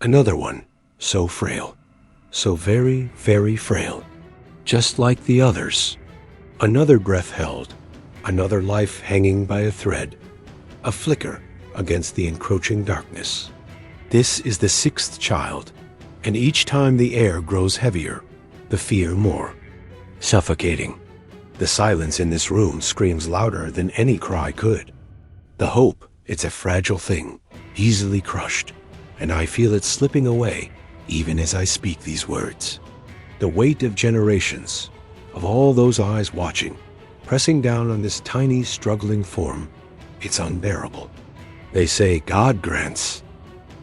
Another one, so frail, so very, very frail, just like the others. Another breath held, another life hanging by a thread, a flicker against the encroaching darkness. This is the sixth child, and each time the air grows heavier, the fear more. Suffocating. The silence in this room screams louder than any cry could. The hope, it's a fragile thing, easily crushed, and I feel it slipping away even as I speak these words. The weight of generations, of all those eyes watching, pressing down on this tiny, struggling form, it's unbearable. They say God grants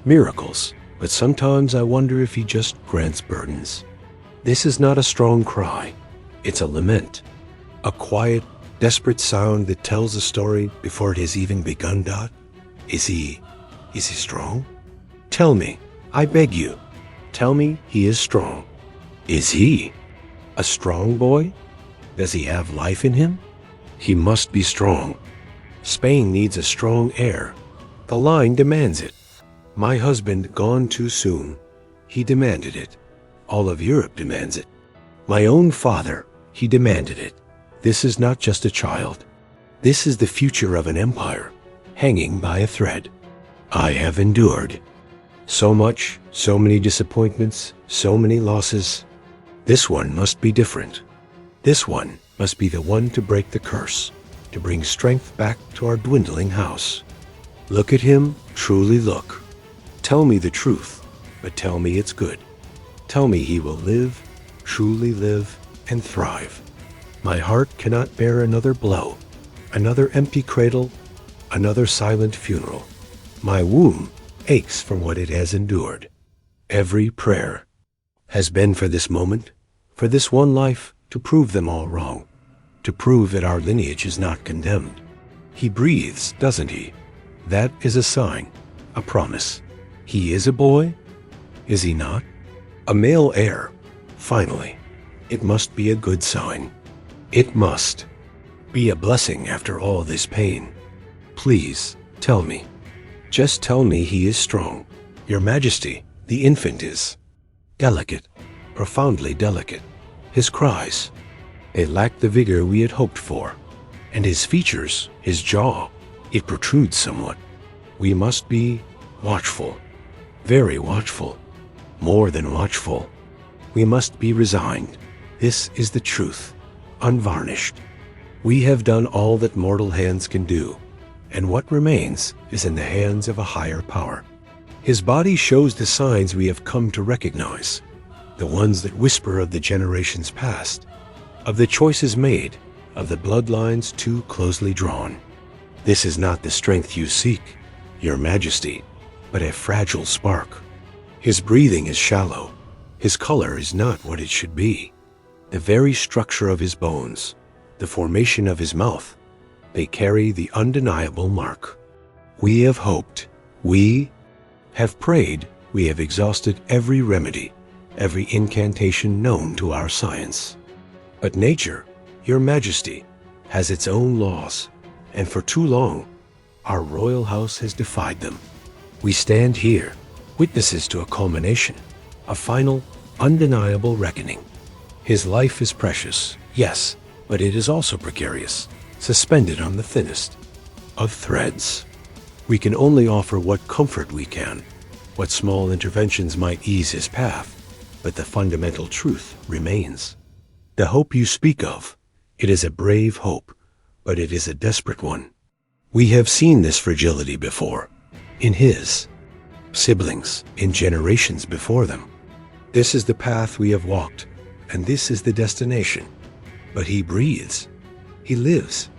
miracles, but sometimes I wonder if he just grants burdens. This is not a strong cry, it's a lament. A quiet, desperate sound that tells a story before it has even begun. Is he strong? Tell me, I beg you, tell me he is strong. Is he a strong boy? Does he have life in him? He must be strong. Spain needs a strong heir. The line demands it. My husband gone too soon. He demanded it. All of Europe demands it. My own father, he demanded it. This is not just a child. This is the future of an empire, hanging by a thread. I have endured so much, so many disappointments, so many losses. This one must be different. This one must be the one to break the curse, to bring strength back to our dwindling house. Look at him, truly look. Tell me the truth, but tell me it's good. Tell me he will live, truly live, and thrive. My heart cannot bear another blow, another empty cradle, another silent funeral. My womb aches from what it has endured. Every prayer has been for this moment, for this one life, to prove them all wrong, to prove that our lineage is not condemned. He breathes, doesn't he? That is a sign, a promise. He is a boy? Is he not? A male heir, finally. It must be a good sign. It must be a blessing after all this pain. Please, tell me. Just tell me he is strong. Your Majesty, the infant is delicate, profoundly delicate. His cries, they lack the vigor we had hoped for. And his features, his jaw, it protrudes somewhat. We must be watchful, very watchful, more than watchful. We must be resigned. This is the truth, unvarnished. We have done all that mortal hands can do, and what remains is in the hands of a higher power. His body shows the signs we have come to recognize, the ones that whisper of the generations past, of the choices made, of the bloodlines too closely drawn. This is not the strength you seek, Your Majesty, but a fragile spark. His breathing is shallow. His color is not what it should be. The very structure of his bones, the formation of his mouth, they carry the undeniable mark. We have hoped, we have prayed, we have exhausted every remedy, every incantation known to our science. But nature, Your Majesty, has its own laws, and for too long, our royal house has defied them. We stand here, witnesses to a culmination, a final, undeniable reckoning. His life is precious, yes, but it is also precarious, suspended on the thinnest of threads. We can only offer what comfort we can, what small interventions might ease his path, but the fundamental truth remains. The hope you speak of, it is a brave hope, but it is a desperate one. We have seen this fragility before, in his siblings, in generations before them. This is the path we have walked, and this is the destination. But he breathes. He lives.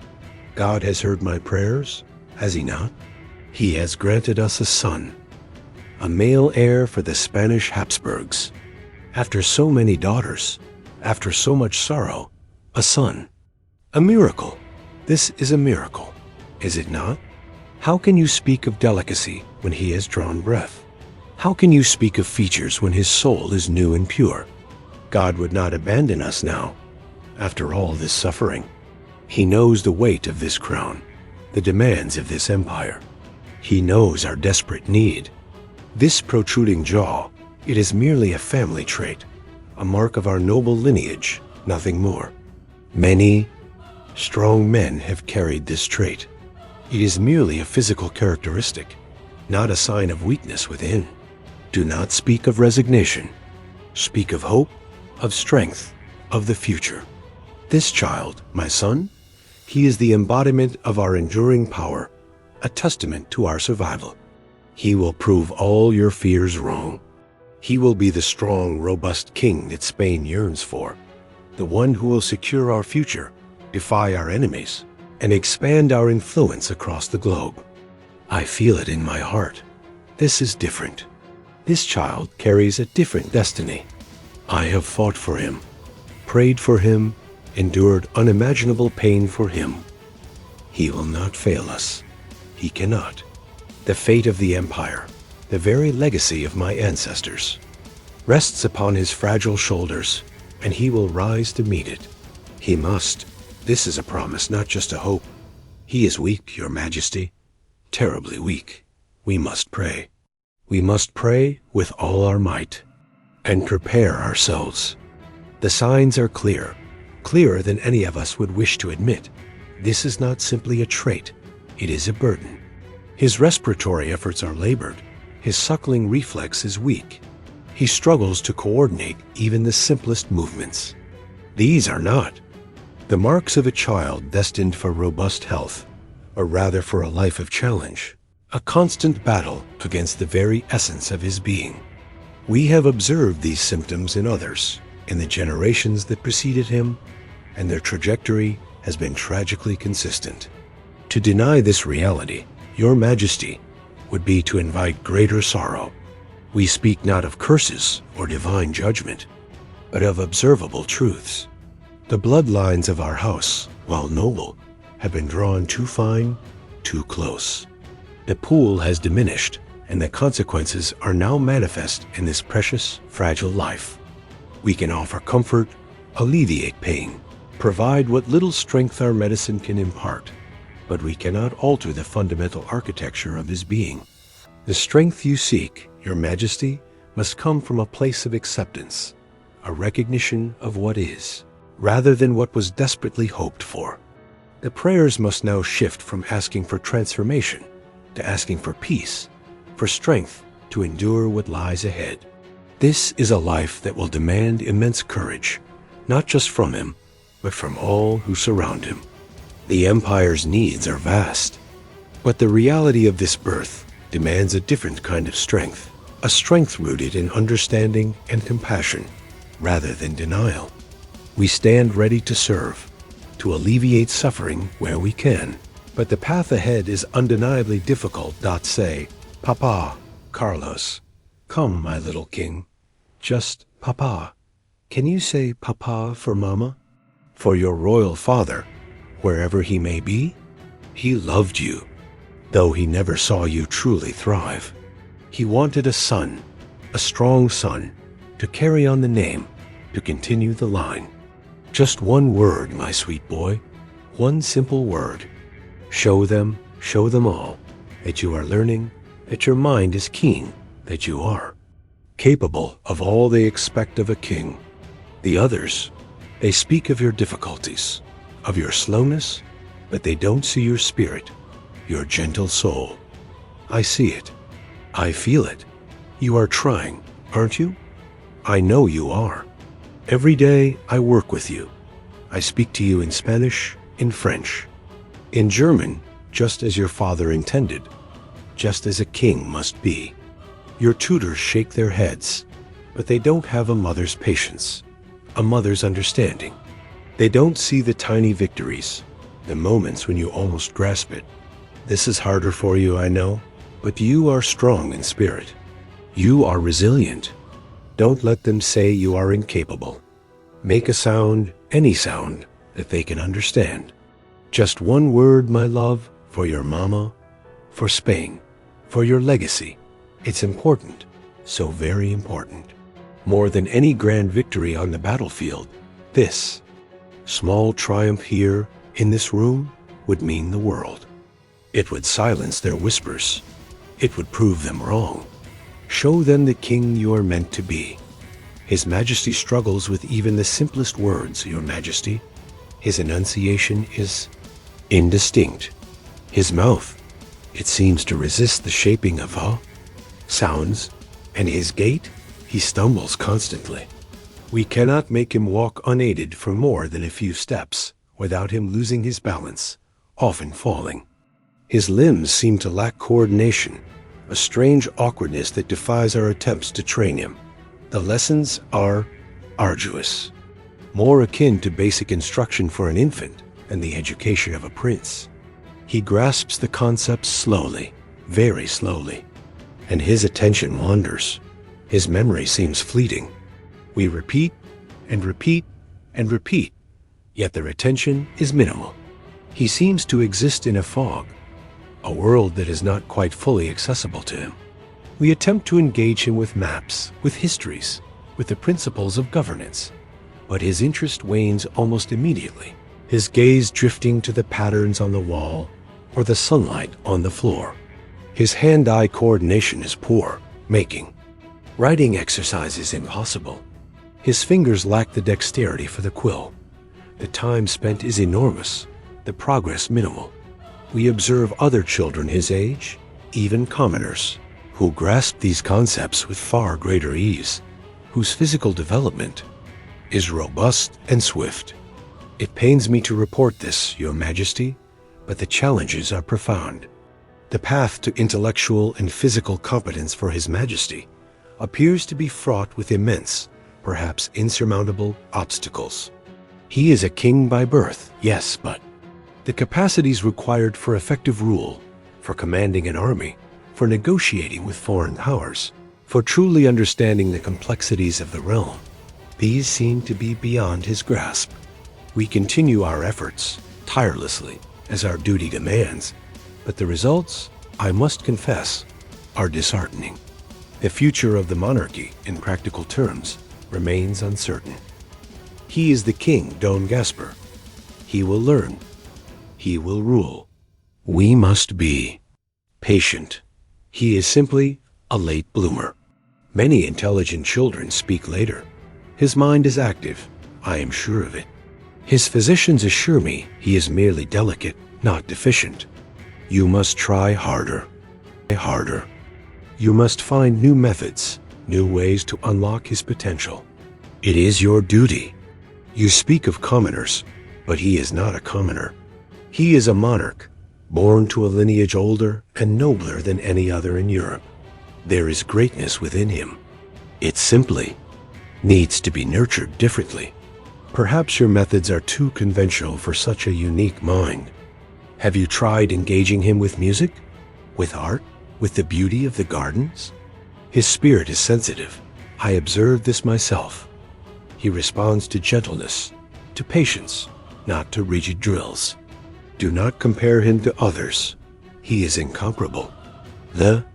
God has heard my prayers, has he not? He has granted us a son, a male heir for the Spanish Habsburgs. After so many daughters, after so much sorrow, a son. A miracle. This is a miracle, is it not? How can you speak of delicacy when he has drawn breath? How can you speak of features when his soul is new and pure? God would not abandon us now, after all this suffering. He knows the weight of this crown, the demands of this empire. He knows our desperate need. This protruding jaw, it is merely a family trait, a mark of our noble lineage, nothing more. Many strong men have carried this trait. It is merely a physical characteristic, not a sign of weakness within. Do not speak of resignation. Speak of hope, of strength, of the future. This child, my son, he is the embodiment of our enduring power, a testament to our survival. He will prove all your fears wrong. He will be the strong, robust king that Spain yearns for, the one who will secure our future, defy our enemies, and expand our influence across the globe. I feel it in my heart. This is different. This child carries a different destiny. I have fought for him, prayed for him, endured unimaginable pain for him. He will not fail us. He cannot. The fate of the empire, the very legacy of my ancestors, rests upon his fragile shoulders, and he will rise to meet it. He must. This is a promise, not just a hope. He is weak, Your Majesty, terribly weak. We must pray. We must pray with all our might and prepare ourselves. The signs are clear, clearer than any of us would wish to admit. This is not simply a trait, it is a burden. His respiratory efforts are labored. His suckling reflex is weak. He struggles to coordinate even the simplest movements. These are not the marks of a child destined for robust health, or rather for a life of challenge, a constant battle against the very essence of his being. We have observed these symptoms in others, in the generations that preceded him, and their trajectory has been tragically consistent. To deny this reality, Your Majesty, would be to invite greater sorrow. We speak not of curses or divine judgment, but of observable truths. The bloodlines of our house, while noble, have been drawn too fine, too close. The pool has diminished, and the consequences are now manifest in this precious, fragile life. We can offer comfort, alleviate pain, provide what little strength our medicine can impart, but we cannot alter the fundamental architecture of his being. The strength you seek, Your Majesty, must come from a place of acceptance, a recognition of what is, rather than what was desperately hoped for. The prayers must now shift from asking for transformation to asking for peace, for strength to endure what lies ahead. This is a life that will demand immense courage, not just from him, but from all who surround him. The empire's needs are vast, but the reality of this birth demands a different kind of strength, a strength rooted in understanding and compassion, rather than denial. We stand ready to serve, to alleviate suffering where we can, but the path ahead is undeniably difficult. Say, Papa, Carlos, come, my little king. Just Papa. Can you say Papa for Mama? For your royal father, wherever he may be, he loved you, though he never saw you truly thrive. He wanted a son, a strong son, to carry on the name, to continue the line. Just one word, my sweet boy, one simple word. Show them all, that you are learning, that your mind is keen, that you are capable of all they expect of a king. The others, they speak of your difficulties, of your slowness, but they don't see your spirit, your gentle soul. I see it. I feel it. You are trying, aren't you? I know you are. Every day I work with you. I speak to you in Spanish, in French, in German, just as your father intended, just as a king must be. Your tutors shake their heads, but they don't have a mother's patience, a mother's understanding. They don't see the tiny victories, the moments when you almost grasp it. This is harder for you, I know, but you are strong in spirit. You are resilient. Don't let them say you are incapable. Make a sound, any sound, that they can understand. Just one word, my love, for your mama, for Spain, for your legacy. It's important, so very important. More than any grand victory on the battlefield, this small triumph here, in this room, would mean the world. It would silence their whispers. It would prove them wrong. Show them the king you are meant to be. His Majesty struggles with even the simplest words, Your Majesty. His enunciation is indistinct. His mouth, it seems to resist the shaping of sounds, and his gait, he stumbles constantly. We cannot make him walk unaided for more than a few steps without him losing his balance, often falling. His limbs seem to lack coordination, a strange awkwardness that defies our attempts to train him. The lessons are arduous, more akin to basic instruction for an infant than the education of a prince. He grasps the concepts slowly, very slowly, and his attention wanders. His memory seems fleeting. We repeat and repeat and repeat, yet the retention is minimal. He seems to exist in a fog, a world that is not quite fully accessible to him. We attempt to engage him with maps, with histories, with the principles of governance, but his interest wanes almost immediately, his gaze drifting to the patterns on the wall or the sunlight on the floor. His hand-eye coordination is poor, making writing exercises impossible. His fingers lack the dexterity for the quill. The time spent is enormous, the progress minimal. We observe other children his age, even commoners, who grasp these concepts with far greater ease, whose physical development is robust and swift. It pains me to report this, Your Majesty, but the challenges are profound. The path to intellectual and physical competence for His Majesty appears to be fraught with immense, perhaps insurmountable obstacles. He is a king by birth, yes, but the capacities required for effective rule, for commanding an army, for negotiating with foreign powers, for truly understanding the complexities of the realm, these seem to be beyond his grasp. We continue our efforts tirelessly, as our duty demands, but the results, I must confess, are disheartening. The future of the monarchy, in practical terms, remains uncertain. He is the king, Don Gaspar. He will learn. He will rule. We must be patient. He is simply a late bloomer. Many intelligent children speak later. His mind is active, I am sure of it. His physicians assure me he is merely delicate, not deficient. You must try harder. Harder. You must find new methods, new ways to unlock his potential. It is your duty. You speak of commoners, but he is not a commoner. He is a monarch, born to a lineage older and nobler than any other in Europe. There is greatness within him. It simply needs to be nurtured differently. Perhaps your methods are too conventional for such a unique mind. Have you tried engaging him with music, with art, with the beauty of the gardens? His spirit is sensitive. I observe this myself. He responds to gentleness, to patience, not to rigid drills. Do not compare him to others. He is incomparable. The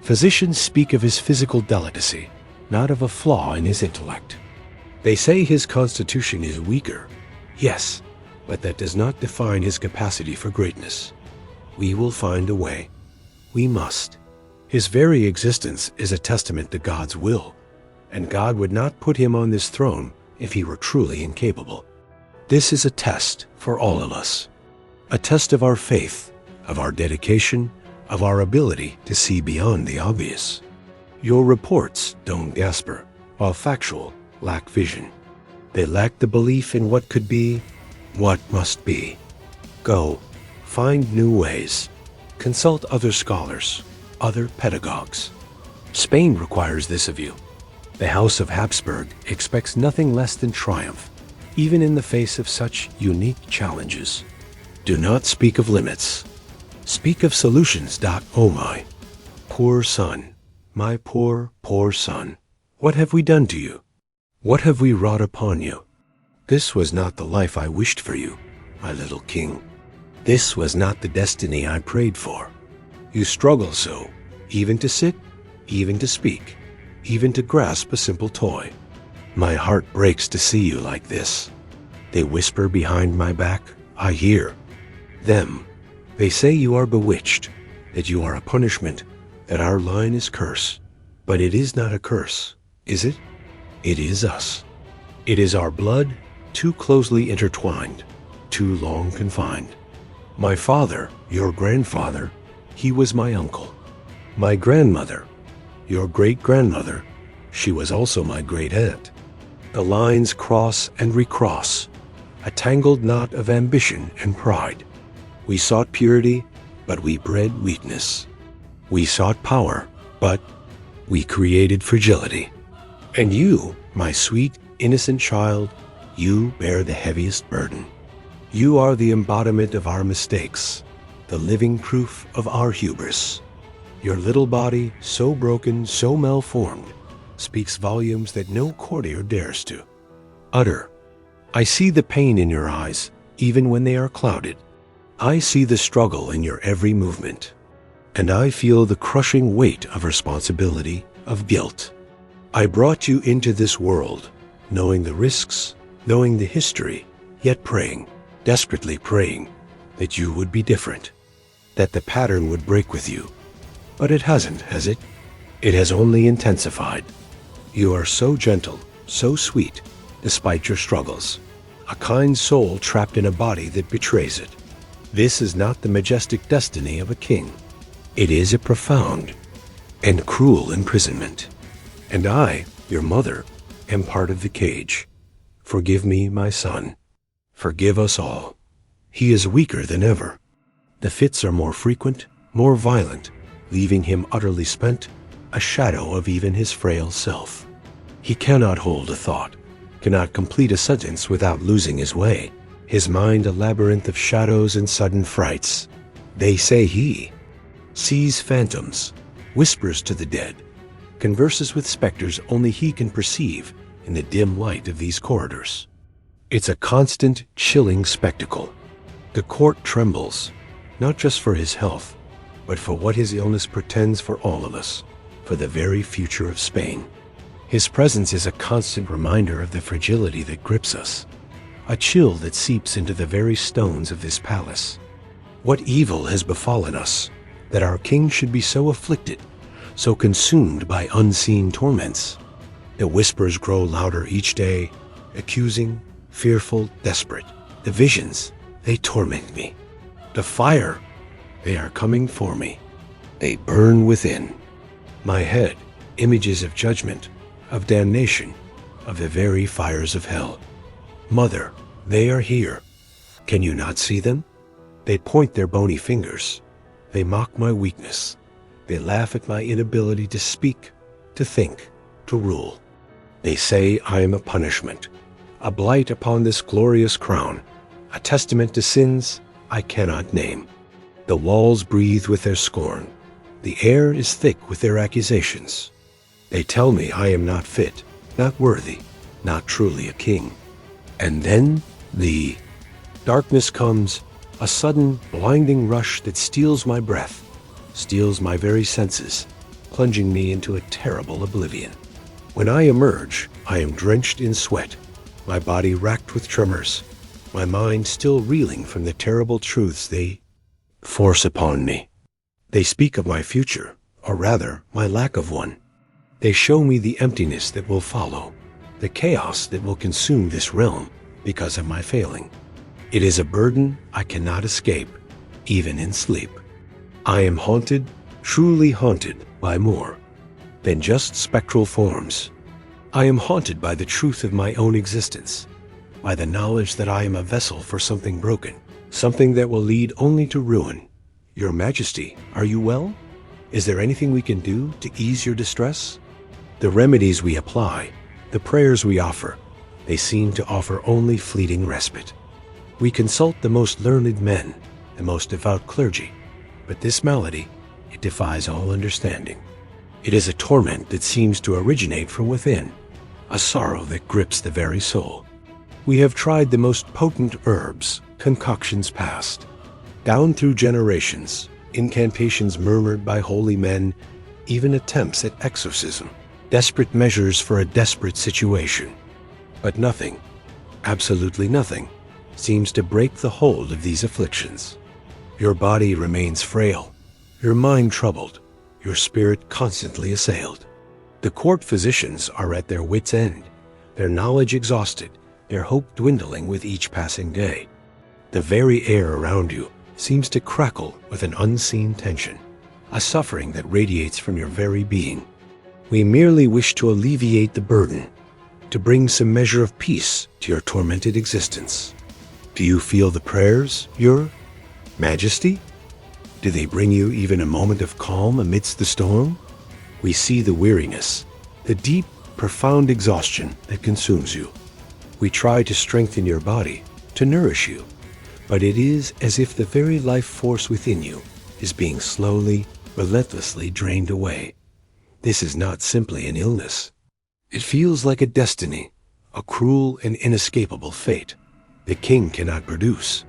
physicians speak of his physical delicacy, not of a flaw in his intellect. They say his constitution is weaker. Yes, but that does not define his capacity for greatness. We will find a way. We must. His very existence is a testament to God's will, and God would not put him on this throne if he were truly incapable. This is a test for all of us. A test of our faith, of our dedication, of our ability to see beyond the obvious. Your reports, Don Gaspar, while factual, lack vision. They lack the belief in what could be, what must be. Go, find new ways. Consult other scholars, other pedagogues. Spain requires this of you. The House of Habsburg expects nothing less than triumph, even in the face of such unique challenges. Do not speak of limits. Speak of solutions. Oh my poor son, my poor, poor son. What have we done to you? What have we wrought upon you? This was not the life I wished for you, my little king. This was not the destiny I prayed for. You struggle so, even to sit, even to speak, even to grasp a simple toy. My heart breaks to see you like this. They whisper behind my back, I hear them. They say you are bewitched, that you are a punishment, that our line is cursed. But it is not a curse, is it? It is us. It is our blood, too closely intertwined, too long confined. My father, your grandfather, he was my uncle. My grandmother, your great-grandmother, she was also my great-aunt. The lines cross and recross, a tangled knot of ambition and pride. We sought purity, but we bred weakness. We sought power, but we created fragility. And you, my sweet, innocent child, you bear the heaviest burden. You are the embodiment of our mistakes, the living proof of our hubris. Your little body, so broken, so malformed, speaks volumes that no courtier dares to utter. I see the pain in your eyes, even when they are clouded. I see the struggle in your every movement. And I feel the crushing weight of responsibility, of guilt. I brought you into this world, knowing the risks, knowing the history, yet praying, desperately praying, that you would be different, that the pattern would break with you. But it hasn't, has it? It has only intensified. You are so gentle, so sweet, despite your struggles. A kind soul trapped in a body that betrays it. This is not the majestic destiny of a king. It is a profound and cruel imprisonment. And I, your mother, am part of the cage. Forgive me, my son. Forgive us all. He is weaker than ever. The fits are more frequent, more violent, leaving him utterly spent, a shadow of even his frail self. He cannot hold a thought, cannot complete a sentence without losing his way, his mind a labyrinth of shadows and sudden frights. They say he sees phantoms, whispers to the dead, converses with specters only he can perceive in the dim light of these corridors. It's a constant, chilling spectacle. The court trembles, not just for his health, but for what his illness portends for all of us, for the very future of Spain. His presence is a constant reminder of the fragility that grips us, a chill that seeps into the very stones of this palace. What evil has befallen us, that our king should be so afflicted, so consumed by unseen torments? The whispers grow louder each day, accusing, fearful, desperate. The visions, they torment me. The fire, they are coming for me. They burn within. My head, images of judgment, of damnation, of the very fires of hell. Mother, they are here. Can you not see them? They point their bony fingers. They mock my weakness. They laugh at my inability to speak, to think, to rule. They say I am a punishment, a blight upon this glorious crown, a testament to sins I cannot name. The walls breathe with their scorn. The air is thick with their accusations. They tell me I am not fit, not worthy, not truly a king. And then the darkness comes, a sudden, blinding rush that steals my breath, steals my very senses, plunging me into a terrible oblivion. When I emerge, I am drenched in sweat, my body racked with tremors, my mind still reeling from the terrible truths they force upon me. They speak of my future, or rather, my lack of one. They show me the emptiness that will follow, the chaos that will consume this realm because of my failing. It is a burden I cannot escape, even in sleep. I am haunted, truly haunted, by more than just spectral forms. I am haunted by the truth of my own existence, by the knowledge that I am a vessel for something broken, something that will lead only to ruin. Your Majesty, are you well? Is there anything we can do to ease your distress? The remedies we apply, the prayers we offer, they seem to offer only fleeting respite. We consult the most learned men, the most devout clergy, but this malady, it defies all understanding. It is a torment that seems to originate from within, a sorrow that grips the very soul. We have tried the most potent herbs, concoctions past, down through generations, incantations murmured by holy men, even attempts at exorcism, desperate measures for a desperate situation. But nothing, absolutely nothing, seems to break the hold of these afflictions. Your body remains frail, your mind troubled, your spirit constantly assailed. The court physicians are at their wits' end, their knowledge exhausted, their hope dwindling with each passing day. The very air around you seems to crackle with an unseen tension, a suffering that radiates from your very being. We merely wish to alleviate the burden, to bring some measure of peace to your tormented existence. Do you feel the prayers, Your Majesty? Do they bring you even a moment of calm amidst the storm? We see the weariness, the deep, profound exhaustion that consumes you. We try to strengthen your body, to nourish you, but it is as if the very life force within you is being slowly, relentlessly drained away. This is not simply an illness. It feels like a destiny, a cruel and inescapable fate. The king cannot produce.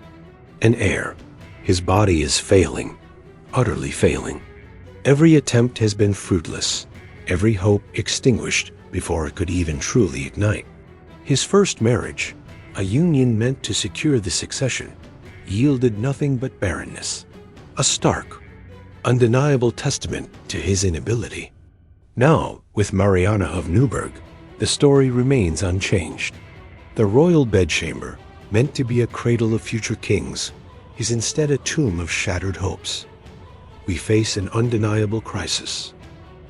An heir. His body is failing, utterly failing. Every attempt has been fruitless, every hope extinguished before it could even truly ignite. His first marriage, a union meant to secure the succession, yielded nothing but barrenness, a stark, undeniable testament to his inability. Now, with Mariana of Newburgh, the story remains unchanged. The royal bedchamber, meant to be a cradle of future kings, is instead a tomb of shattered hopes. We face an undeniable crisis.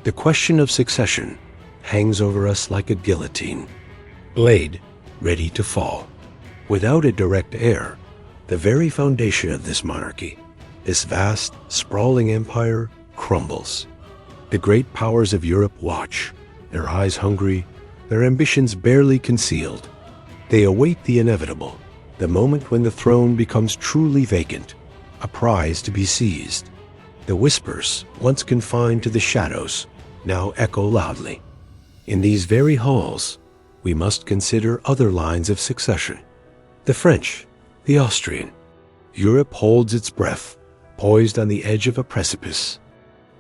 The question of succession hangs over us like a guillotine, blade ready to fall. Without a direct heir, the very foundation of this monarchy, this vast, sprawling empire, crumbles. The great powers of Europe watch, their eyes hungry, their ambitions barely concealed. They await the inevitable, the moment when the throne becomes truly vacant, a prize to be seized. The whispers, once confined to the shadows, now echo loudly. In these very halls, we must consider other lines of succession. The French, the Austrian. Europe holds its breath, poised on the edge of a precipice.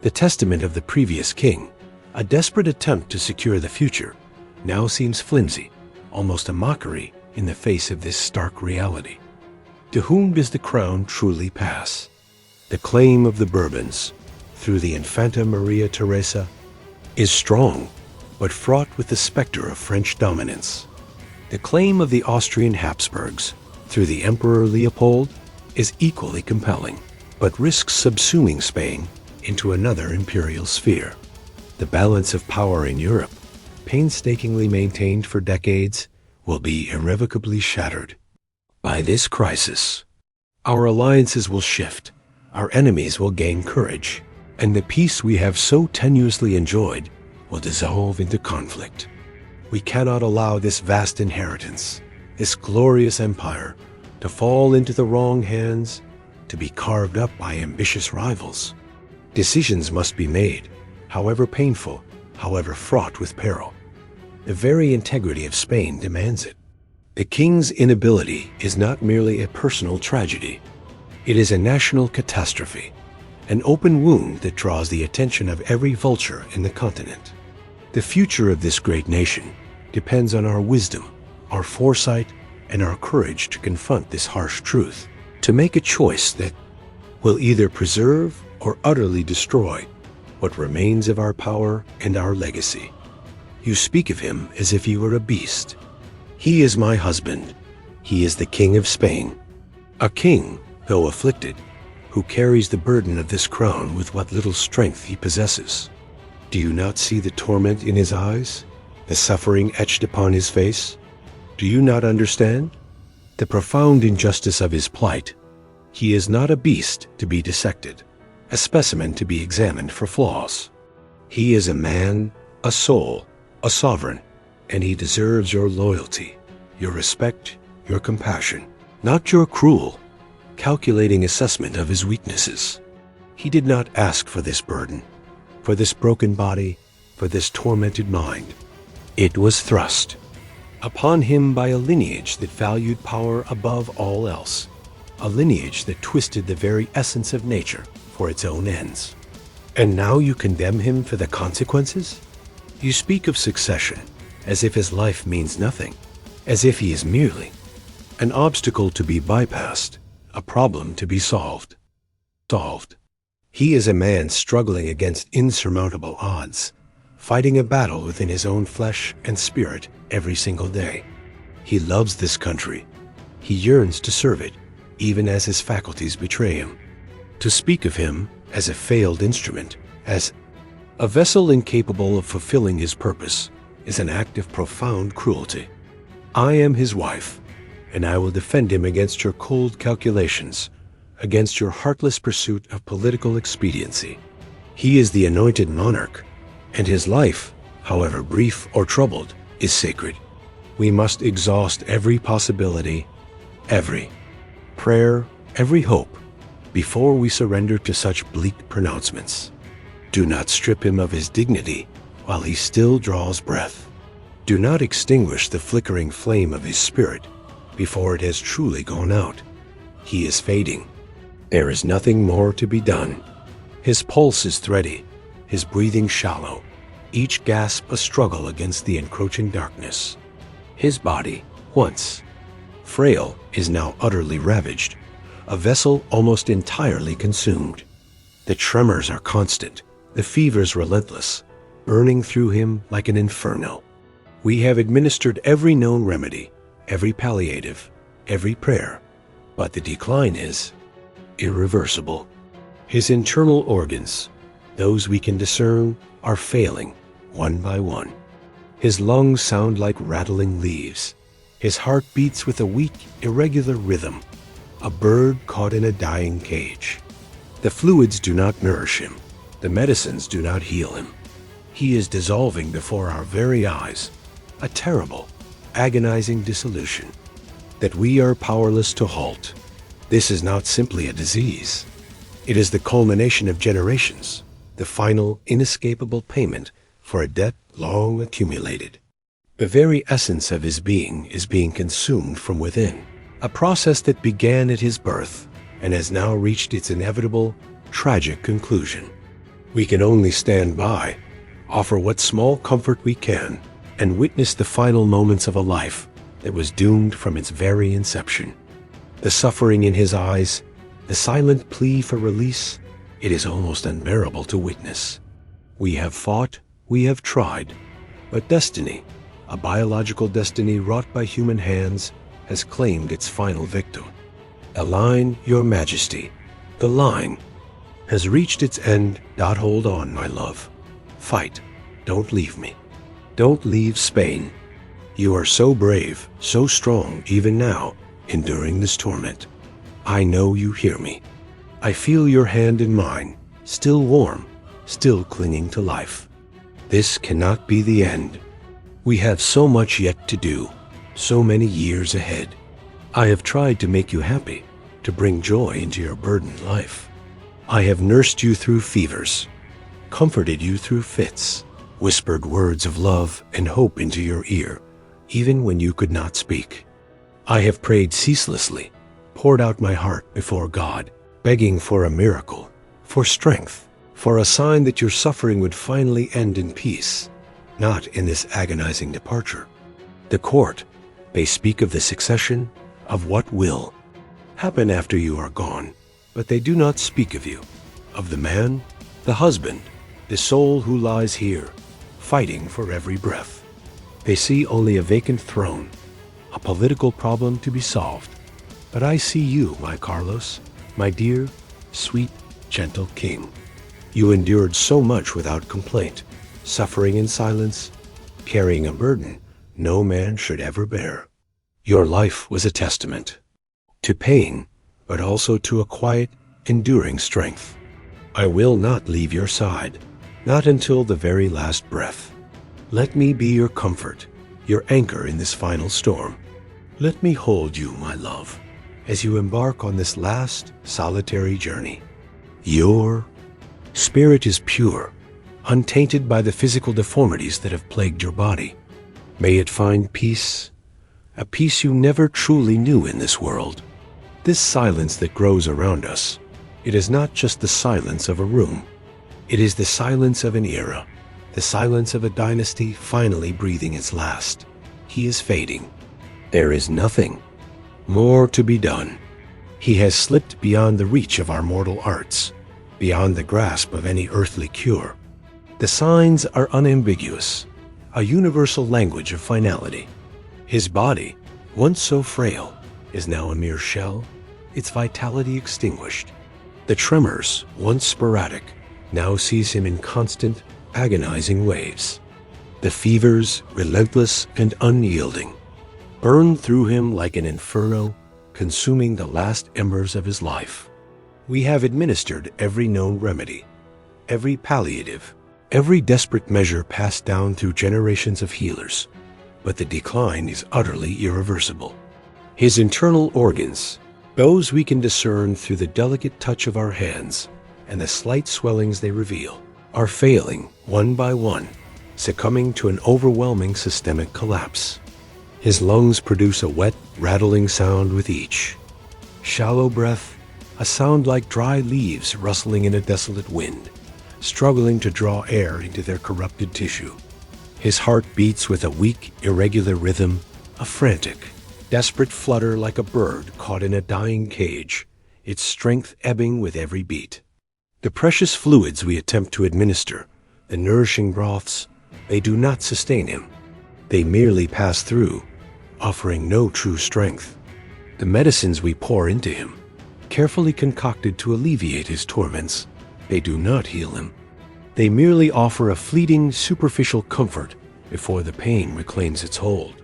The testament of the previous king, a desperate attempt to secure the future, now seems flimsy, almost a mockery in the face of this stark reality. To whom does the crown truly pass? The claim of the Bourbons, through the Infanta Maria Theresa, is strong, but fraught with the specter of French dominance. The claim of the Austrian Habsburgs, through the Emperor Leopold, is equally compelling, but risks subsuming Spain into another imperial sphere. The balance of power in Europe, painstakingly maintained for decades, will be irrevocably shattered. By this crisis, our alliances will shift, our enemies will gain courage, and the peace we have so tenuously enjoyed will dissolve into conflict. We cannot allow this vast inheritance, this glorious empire, to fall into the wrong hands, to be carved up by ambitious rivals. Decisions must be made, however painful, however fraught with peril. The very integrity of Spain demands it. The king's inability is not merely a personal tragedy. It is a national catastrophe, an open wound that draws the attention of every vulture in the continent. The future of this great nation depends on our wisdom, our foresight, and our courage to confront this harsh truth, to make a choice that will either preserve or utterly destroy what remains of our power and our legacy. You speak of him as if he were a beast. He is my husband. He is the King of Spain. A king, though afflicted, who carries the burden of this crown with what little strength he possesses. Do you not see the torment in his eyes, the suffering etched upon his face? Do you not understand the profound injustice of his plight? He is not a beast to be dissected, a specimen to be examined for flaws. He is a man, a soul, a sovereign, and he deserves your loyalty, your respect, your compassion, not your cruel, calculating assessment of his weaknesses. He did not ask for this burden, for this broken body, for this tormented mind. It was thrust upon him by a lineage that valued power above all else, a lineage that twisted the very essence of nature for its own ends. And now you condemn him for the consequences? You speak of succession as if his life means nothing, as if he is merely an obstacle to be bypassed, a problem to be solved. He is a man struggling against insurmountable odds, fighting a battle within his own flesh and spirit every single day. He loves this country. He yearns to serve it, even as his faculties betray him. To speak of him as a failed instrument, as a vessel incapable of fulfilling his purpose, is an act of profound cruelty. I am his wife, and I will defend him against your cold calculations, against your heartless pursuit of political expediency. He is the anointed monarch, and his life, however brief or troubled, is sacred. We must exhaust every possibility, every prayer, every hope, before we surrender to such bleak pronouncements. Do not strip him of his dignity while he still draws breath. Do not extinguish the flickering flame of his spirit before it has truly gone out. He is fading. There is nothing more to be done. His pulse is thready, his breathing shallow, each gasp a struggle against the encroaching darkness. His body, once frail, is now utterly ravaged, a vessel almost entirely consumed. The tremors are constant, the fevers relentless, burning through him like an inferno. We have administered every known remedy, every palliative, every prayer, but the decline is irreversible. His internal organs, those we can discern, are failing one by one. His lungs sound like rattling leaves. His heart beats with a weak, irregular rhythm, a bird caught in a dying cage. The fluids do not nourish him. The medicines do not heal him. He is dissolving before our very eyes, a terrible, agonizing dissolution that we are powerless to halt. This is not simply a disease. It is the culmination of generations, the final, inescapable payment for a debt long accumulated. The very essence of his being is being consumed from within, a process that began at his birth and has now reached its inevitable, tragic conclusion. We can only stand by, offer what small comfort we can, and witness the final moments of a life that was doomed from its very inception. The suffering in his eyes, the silent plea for release, it is almost unbearable to witness. We have fought, we have tried, but destiny, a biological destiny wrought by human hands, has claimed its final victim. Align, your Majesty. The line has reached its end. Hold on, my love. Fight. Don't leave me. Don't leave Spain. You are so brave, so strong, even now, enduring this torment. I know you hear me. I feel your hand in mine, still warm, still clinging to life. This cannot be the end. We have so much yet to do, so many years ahead. I have tried to make you happy, to bring joy into your burdened life. I have nursed you through fevers, comforted you through fits, whispered words of love and hope into your ear, even when you could not speak. I have prayed ceaselessly, poured out my heart before God, begging for a miracle, for strength, for a sign that your suffering would finally end in peace, not in this agonizing departure. The court, they speak of the succession, of what will happen after you are gone, but they do not speak of you, of the man, the husband, the soul who lies here, fighting for every breath. They see only a vacant throne, a political problem to be solved. But I see you, my Carlos, my dear, sweet, gentle king. You endured so much without complaint, suffering in silence, carrying a burden no man should ever bear. Your life was a testament to pain, but also to a quiet, enduring strength. I will not leave your side, not until the very last breath. Let me be your comfort, your anchor in this final storm. Let me hold you, my love, as you embark on this last, solitary journey. Your spirit is pure, untainted by the physical deformities that have plagued your body. May it find peace, a peace you never truly knew in this world. This silence that grows around us, it is not just the silence of a room. It is the silence of an era, the silence of a dynasty finally breathing its last. He is fading. There is nothing more to be done. He has slipped beyond the reach of our mortal arts, beyond the grasp of any earthly cure. The signs are unambiguous, a universal language of finality. His body, once so frail, is now a mere shell, its vitality extinguished. The tremors, once sporadic, now sees him in constant, agonizing waves. The fevers, relentless and unyielding, burn through him like an inferno, consuming the last embers of his life. We have administered every known remedy, every palliative, every desperate measure passed down through generations of healers, but the decline is utterly irreversible. His internal organs, those we can discern through the delicate touch of our hands and the slight swellings they reveal, are failing one by one, succumbing to an overwhelming systemic collapse. His lungs produce a wet, rattling sound with each. Shallow breath, a sound like dry leaves rustling in a desolate wind, struggling to draw air into their corrupted tissue. His heart beats with a weak, irregular rhythm, a frantic, desperate flutter like a bird caught in a dying cage, its strength ebbing with every beat. The precious fluids we attempt to administer, the nourishing broths, they do not sustain him. They merely pass through, offering no true strength. The medicines we pour into him, carefully concocted to alleviate his torments, they do not heal him. They merely offer a fleeting, superficial comfort before the pain reclaims its hold.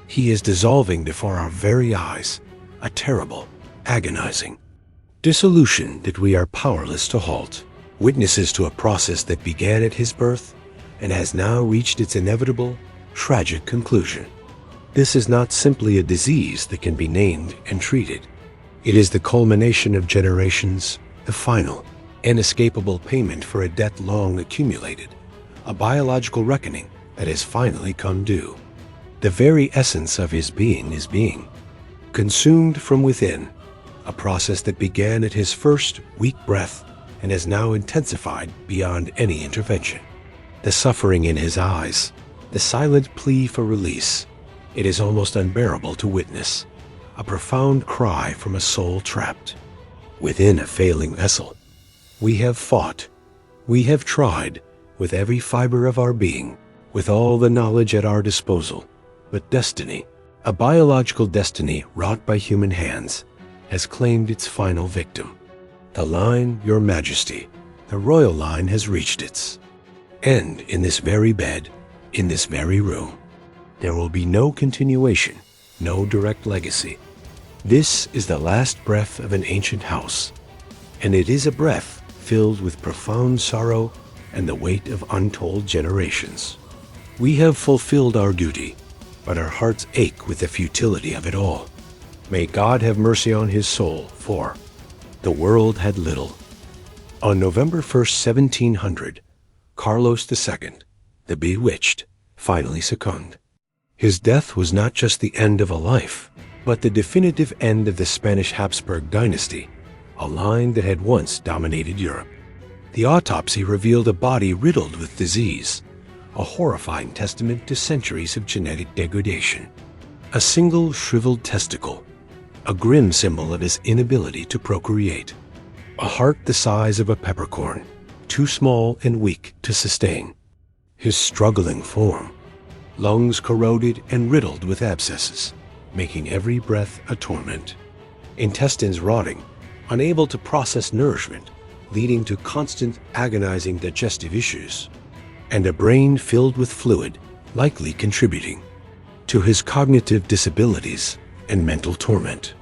He is dissolving before our very eyes, a terrible, agonizing dissolution that we are powerless to halt, witnesses to a process that began at his birth and has now reached its inevitable, tragic conclusion. This is not simply a disease that can be named and treated. It is the culmination of generations, the final, inescapable payment for a debt long accumulated, a biological reckoning that has finally come due. The very essence of his being is being consumed from within, a process that began at his first weak breath and has now intensified beyond any intervention. The suffering in his eyes, the silent plea for release, it is almost unbearable to witness, a profound cry from a soul trapped within a failing vessel. We have fought, we have tried, with every fiber of our being, with all the knowledge at our disposal, but destiny, a biological destiny wrought by human hands, has claimed its final victim. The line, Your Majesty, the royal line has reached its end in this very bed, in this very room. There will be no continuation, no direct legacy. This is the last breath of an ancient house, and it is a breath filled with profound sorrow and the weight of untold generations. We have fulfilled our duty, but our hearts ache with the futility of it all. May God have mercy on his soul, for the world had little. On November 1st, 1700, Carlos II, the bewitched, finally succumbed. His death was not just the end of a life, but the definitive end of the Spanish Habsburg dynasty, a line that had once dominated Europe. The autopsy revealed a body riddled with disease, a horrifying testament to centuries of genetic degradation. A single shriveled testicle, a grim symbol of his inability to procreate. A heart the size of a peppercorn, too small and weak to sustain. His struggling form, lungs corroded and riddled with abscesses, making every breath a torment. Intestines rotting, unable to process nourishment, leading to constant agonizing digestive issues. And a brain filled with fluid, likely contributing to his cognitive disabilities and mental torment.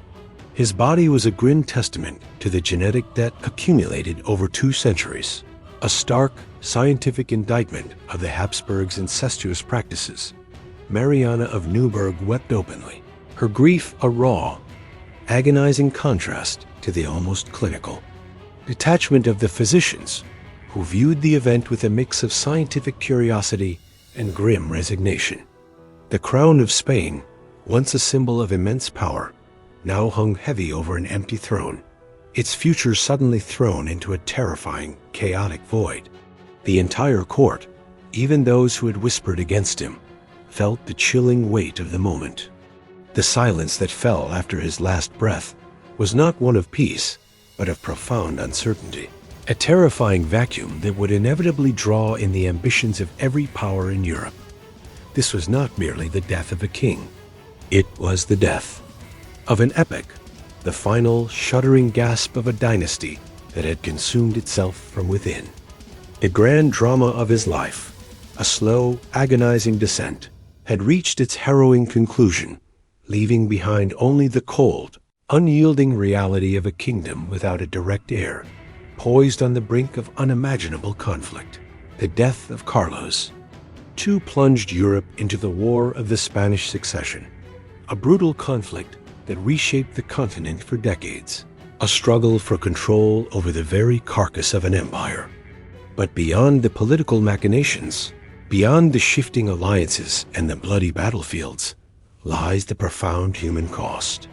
His body was a grim testament to the genetic debt accumulated over 2 centuries, a stark, scientific indictment of the Habsburgs' incestuous practices. Mariana of Neuburg wept openly, her grief a raw, agonizing contrast to the almost clinical detachment of the physicians, who viewed the event with a mix of scientific curiosity and grim resignation. The crown of Spain, once a symbol of immense power, now hung heavy over an empty throne, its future suddenly thrown into a terrifying, chaotic void. The entire court, even those who had whispered against him, felt the chilling weight of the moment. The silence that fell after his last breath was not one of peace, but of profound uncertainty. a terrifying vacuum that would inevitably draw in the ambitions of every power in Europe. This was not merely the death of a king. It was the death of an epic, the final shuddering gasp of a dynasty that had consumed itself from within. The grand drama of his life, a slow, agonizing descent, had reached its harrowing conclusion, leaving behind only the cold, unyielding reality of a kingdom without a direct heir, poised on the brink of unimaginable conflict. The death of Carlos, too, plunged Europe into the War of the Spanish Succession, a brutal conflict that reshaped the continent for decades, a struggle for control over the very carcass of an empire. But beyond the political machinations, beyond the shifting alliances and the bloody battlefields, lies the profound human cost.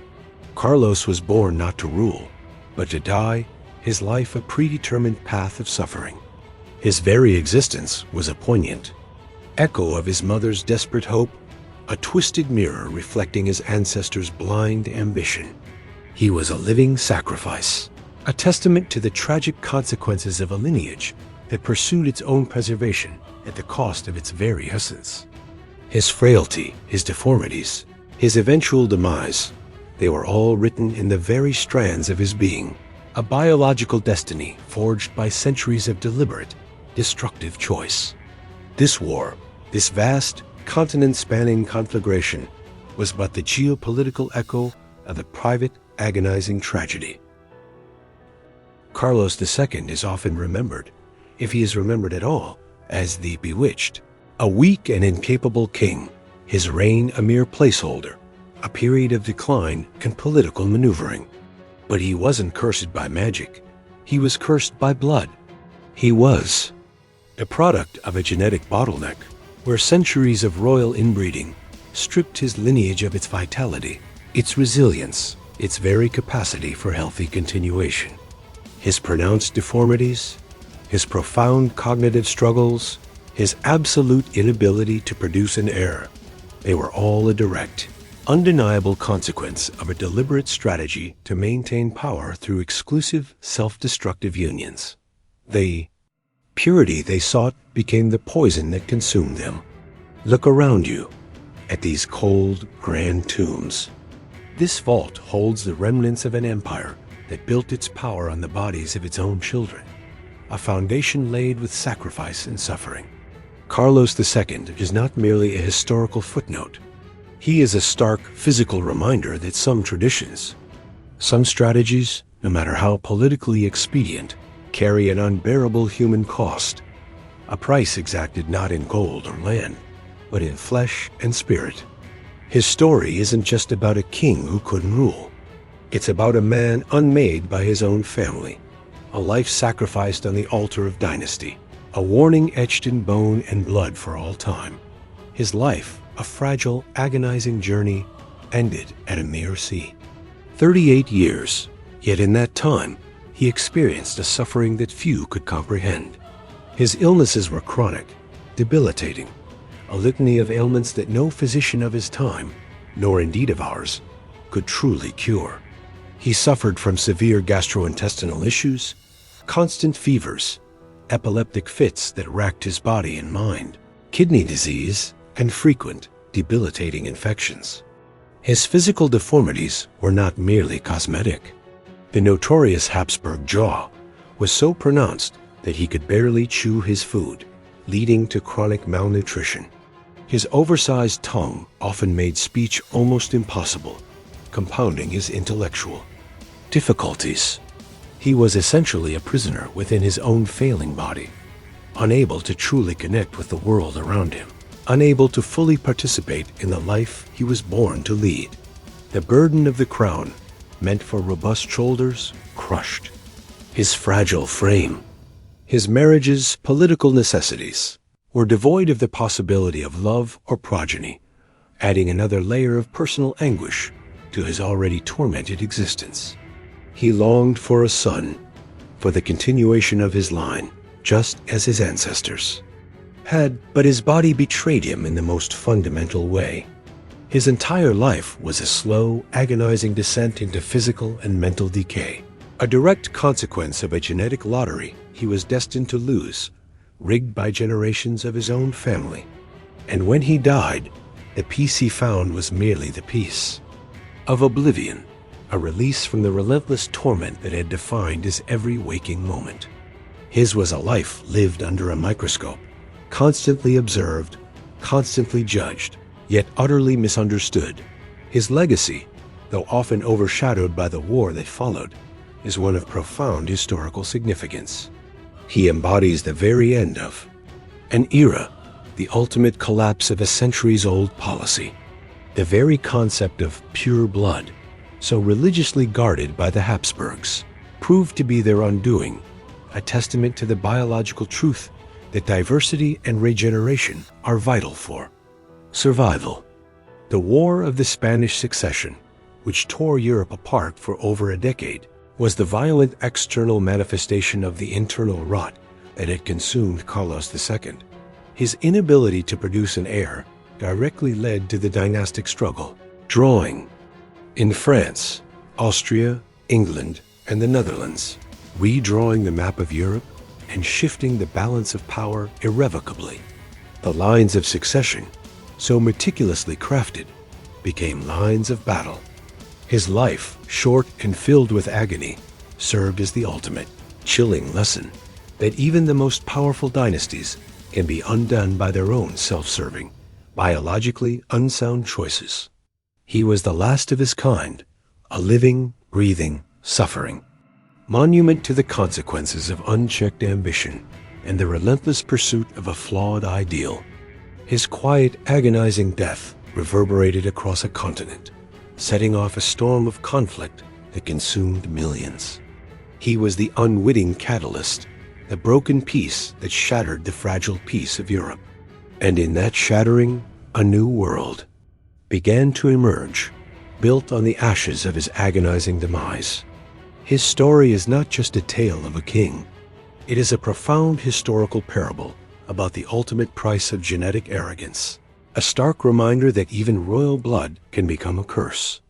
Carlos was born not to rule, but to die, his life a predetermined path of suffering. His very existence was a poignant echo of his mother's desperate hope, a twisted mirror reflecting his ancestors' blind ambition. He was a living sacrifice, a testament to the tragic consequences of a lineage that pursued its own preservation at the cost of its very essence. His frailty, his deformities, his eventual demise, they were all written in the very strands of his being, a biological destiny forged by centuries of deliberate, destructive choice. This war, this vast, continent-spanning conflagration, was but the geopolitical echo of the private, agonizing tragedy. Carlos II is often remembered, if he is remembered at all, as the bewitched, a weak and incapable king, his reign a mere placeholder, a period of decline and political maneuvering. But he wasn't cursed by magic. He was cursed by blood. He was a product of a genetic bottleneck, where centuries of royal inbreeding stripped his lineage of its vitality, its resilience, its very capacity for healthy continuation. His pronounced deformities, his profound cognitive struggles, his absolute inability to produce an heir, they were all a direct, undeniable consequence of a deliberate strategy to maintain power through exclusive, self-destructive unions. The purity they sought became the poison that consumed them. Look around you at these cold, grand tombs. This vault holds the remnants of an empire that built its power on the bodies of its own children, a foundation laid with sacrifice and suffering. Carlos II is not merely a historical footnote. He is a stark physical reminder that some traditions, some strategies, no matter how politically expedient, carry an unbearable human cost, a price exacted not in gold or land, but in flesh and spirit. His story isn't just about a king who couldn't rule. It's about a man unmade by his own family, a life sacrificed on the altar of dynasty, a warning etched in bone and blood for all time. His life, a fragile, agonizing journey, ended at a mere sea. 38 years, yet in that time, he experienced a suffering that few could comprehend. His illnesses were chronic, debilitating, a litany of ailments that no physician of his time, nor indeed of ours, could truly cure. He suffered from severe gastrointestinal issues, constant fevers, epileptic fits that racked his body and mind, kidney disease, and frequent, debilitating infections. His physical deformities were not merely cosmetic. The notorious Habsburg jaw was so pronounced that he could barely chew his food, leading to chronic malnutrition. His oversized tongue often made speech almost impossible, compounding his intellectual difficulties. He was essentially a prisoner within his own failing body, unable to truly connect with the world around him, unable to fully participate in the life he was born to lead. The burden of the crown, meant for robust shoulders, crushed his fragile frame. His marriage's political necessities were devoid of the possibility of love or progeny, adding another layer of personal anguish to his already tormented existence. He longed for a son, for the continuation of his line, just as his ancestors had, but his body betrayed him in the most fundamental way. His entire life was a slow, agonizing descent into physical and mental decay. A direct consequence of a genetic lottery he was destined to lose, rigged by generations of his own family. And when he died, the peace he found was merely the peace of oblivion, a release from the relentless torment that had defined his every waking moment. His was a life lived under a microscope, constantly observed, constantly judged, yet utterly misunderstood. His legacy, though often overshadowed by the war that followed, is one of profound historical significance. He embodies the very end of an era, the ultimate collapse of a centuries-old policy. The very concept of pure blood, so religiously guarded by the Habsburgs, proved to be their undoing, a testament to the biological truth that diversity and regeneration are vital for survival. The War of the Spanish Succession, which tore Europe apart for over a decade, was the violent external manifestation of the internal rot that had consumed Carlos II. His inability to produce an heir directly led to the dynastic struggle, drawing in France, Austria, England, and the Netherlands, redrawing the map of Europe and shifting the balance of power irrevocably. The lines of succession, so meticulously crafted, became lines of battle. His life, short and filled with agony, served as the ultimate, chilling lesson that even the most powerful dynasties can be undone by their own self-serving, biologically unsound choices. He was the last of his kind, a living, breathing, suffering monument to the consequences of unchecked ambition and the relentless pursuit of a flawed ideal. His quiet, agonizing death reverberated across a continent, setting off a storm of conflict that consumed millions. He was the unwitting catalyst, the broken piece that shattered the fragile peace of Europe. And in that shattering, a new world began to emerge, built on the ashes of his agonizing demise. His story is not just a tale of a king. It is a profound historical parable about the ultimate price of genetic arrogance, a stark reminder that even royal blood can become a curse.